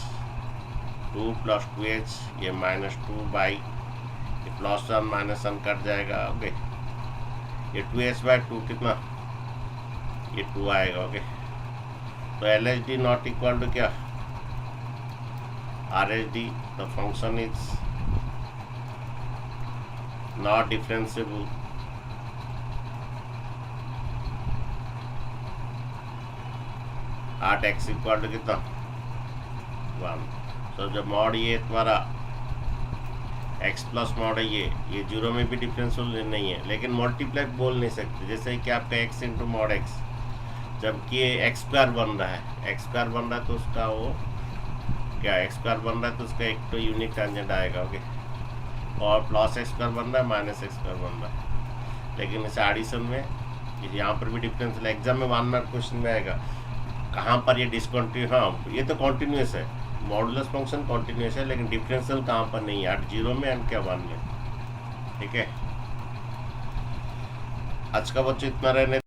2 प्लस 2h, ये माइनस 2 बाई, ये प्लस 1 माइनस 1 कट जाएगा। ओके, ये 2h बाई 2 कितना, ये 2 आएगा। ओके, तो LHD नॉट इक्वल टू क्या, RHD, the function is not differentiable. आठ x इक्वल टू कितना, 1। तो जब मॉड ये तुम्हारा x प्लस मॉड है, ये 0 में भी डिफरेंशियल नहीं है, लेकिन मल्टीप्लाई बोल नहीं सकते, जैसे कि आपका x इंटू मॉड x, जबकि ये x स्क्वायर बन रहा है, x स्क्वायर बन रहा है तो उसका वो क्या, x स्क्वायर बन रहा है तो उसका एक तो यूनिक टेंजेंट आएगा। ओके, और प्लस x स्क्वायर बन रहा है, माइनस x स्क्वायर बन रहा है, लेकिन इस एडिशन में यहाँ पर भी डिफरेंशियल, एग्जाम में 1 मार्क क्वेश्चन में आएगा कहाँ पर ये डिसकंटिन्यू, हाँ ये तो कॉन्टिन्यूस है, मॉडुलस फंक्शन कॉन्टिन्यूस है, लेकिन डिफरेंशियल कहाँ पर नहीं है, 0 में एंड क्या 1 में। ठीक है, आज का बच्चों इतना रहने